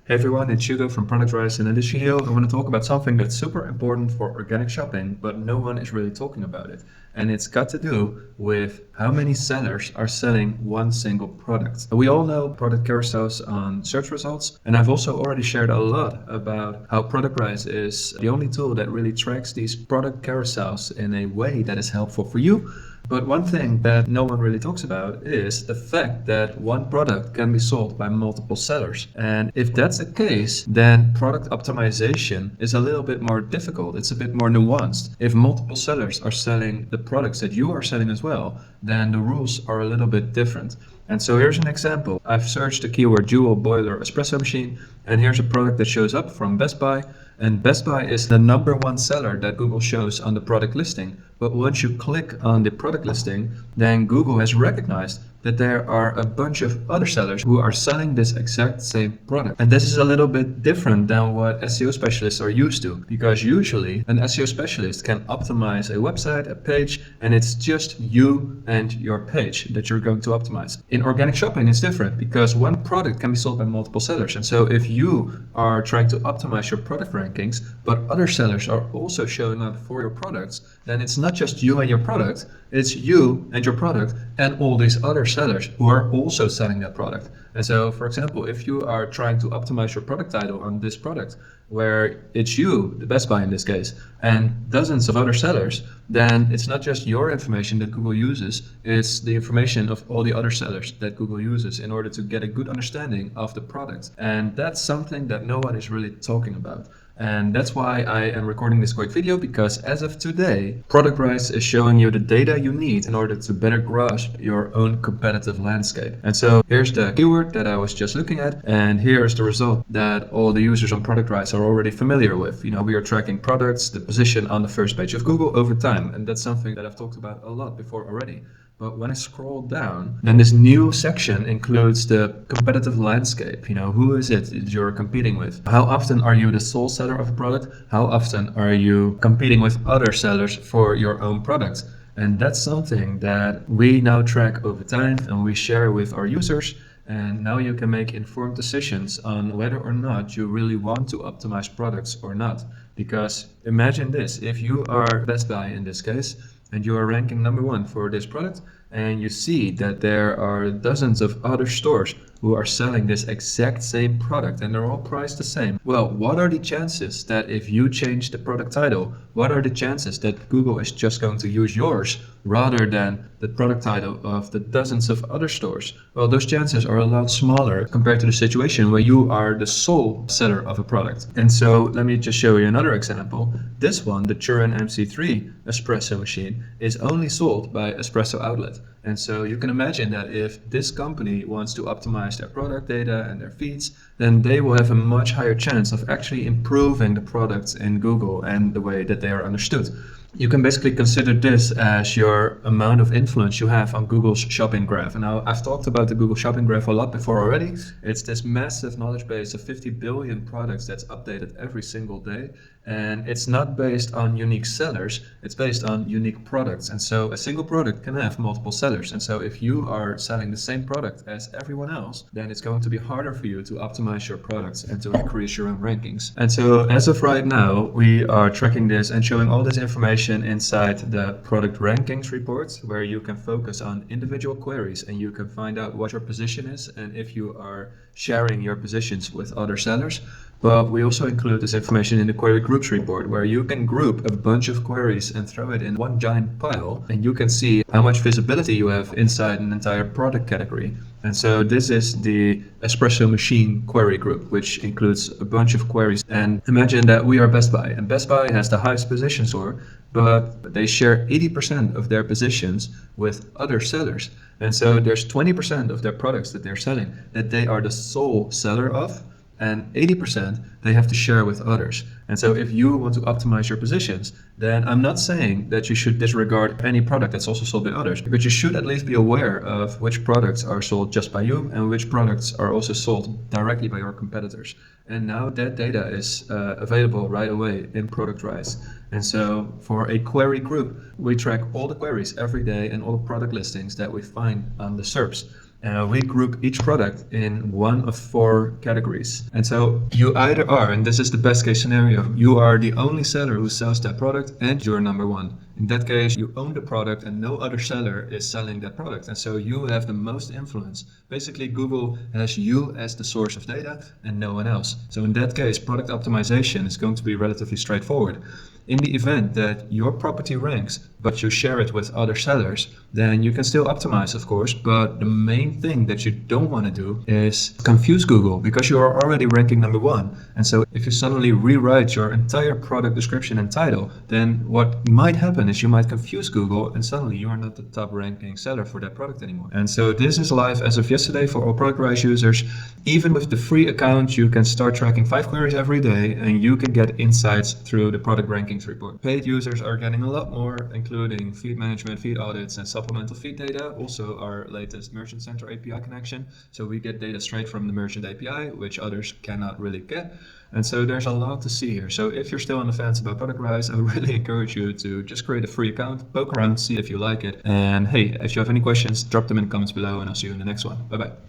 Hey everyone, it's Hugo from Productrise, and in this video I want to talk about something that's super important for organic shopping, but no one is really talking about it. And it's got to do with how many sellers are selling one single product. We all know product carousels on search results, and I've also already shared a lot about how Productrise is the only tool that really tracks these product carousels in a way that is helpful for you. But one thing that no one really talks about is the fact that one product can be sold by multiple sellers. And if that's the case, then product optimization is a little bit more difficult. It's a bit more nuanced. If multiple sellers are selling the products that you are selling as well, then the rules are a little bit different. And so here's an example. I've searched the keyword dual boiler espresso machine, and here's a product that shows up from Best Buy. And Best Buy is the #1 seller that Google shows on the product listing. But once you click on the product listing, then Google has recognized that there are a bunch of other sellers who are selling this exact same product. And this is a little bit different than what SEO specialists are used to, because usually an SEO specialist can optimize a website, a page, and it's just you and your page that you're going to optimize. In organic shopping, it's different because one product can be sold by multiple sellers. And so if you are trying to optimize your product rankings, but other sellers are also showing up for your products, then it's not just you and your product, it's you and your product and all these other sellers who are also selling that product. And so, for example, if you are trying to optimize your product title on this product, where it's you, the Best Buy in this case, and dozens of other sellers, then it's not just your information that Google uses, it's the information of all the other sellers that Google uses in order to get a good understanding of the product. And that's something that no one is really talking about. And that's why I am recording this quick video, because as of today, Productrise is showing you the data you need in order to better grasp your own competitive landscape. And so here's the keyword that I was just looking at, and here's the result that all the users on Productrise are already familiar with. You know, we are tracking products, the position on the first page of Google over time, and that's something that I've talked about a lot before already. But when I scroll down, then this new section includes the competitive landscape. You know, who is it you're competing with? How often are you the sole seller of a product? How often are you competing with other sellers for your own product? And that's something that we now track over time and we share with our users. And now you can make informed decisions on whether or not you really want to optimize products or not. Because imagine this, if you are Best Buy in this case, and you are ranking #1 for this product, and you see that there are dozens of other stores who are selling this exact same product and they're all priced the same. Well, what are the chances that if you change the product title, what are the chances that Google is just going to use yours rather than the product title of the dozens of other stores? Well, those chances are a lot smaller compared to the situation where you are the sole seller of a product. And so let me just show you another example. This one, the Turin MC3 espresso machine, is only sold by Espresso Outlet. And so you can imagine that if this company wants to optimize their product data and their feeds, then they will have a much higher chance of actually improving the products in Google and the way that they are understood. You can basically consider this as your amount of influence you have on Google's shopping graph. And now I've talked about the Google shopping graph a lot before already. It's this massive knowledge base of 50 billion products that's updated every single day. And it's not based on unique sellers, it's based on unique products. And so a single product can have multiple sellers. And so if you are selling the same product as everyone else, then it's going to be harder for you to optimize your products and to increase your own rankings. And so as of right now, we are tracking this and showing all this information inside the product rankings report, where you can focus on individual queries and you can find out what your position is and if you are sharing your positions with other sellers. But we also include this information in the query groups report, where you can group a bunch of queries and throw it in one giant pile, and you can see how much visibility you have inside an entire product category. And so this is the espresso machine query group, which includes a bunch of queries. And imagine that we are Best Buy, and Best Buy has the highest position score, but they share 80% of their positions with other sellers. And so there's 20% of their products that they're selling that they are the sole seller of, and 80% they have to share with others. And so if you want to optimize your positions, then I'm not saying that you should disregard any product that's also sold by others, but you should at least be aware of which products are sold just by you and which products are also sold directly by your competitors. And now that data is available right away in Productrise. And so for a query group, we track all the queries every day and all the product listings that we find on the SERPs. We group each product in one of 4 categories. And so you either are, and this is the best case scenario, you are the only seller who sells that product and you're number one. In that case, you own the product and no other seller is selling that product. And so you have the most influence. Basically, Google has you as the source of data and no one else. So in that case, product optimization is going to be relatively straightforward. In the event that your property ranks, but you share it with other sellers, then you can still optimize, of course, but the main thing that you don't want to do is confuse Google because you are already ranking number one. And so if you suddenly rewrite your entire product description and title, then what might happen is you might confuse Google and suddenly you are not the top ranking seller for that product anymore. And so this is live as of yesterday for all Productrise users. Even with the free account, you can start tracking 5 queries every day and you can get insights through the product rankings report. Paid users are getting a lot more, including feed management, feed audits, and supplemental feed data. Also our latest Merchant Center API connection. So we get data straight from the Merchant API, which others cannot really get. And so there's a lot to see here. So if you're still on the fence about Productrise, I would really encourage you to just create a free account, poke around, see if you like it. And hey, if you have any questions, drop them in the comments below and I'll see you in the next one. Bye bye.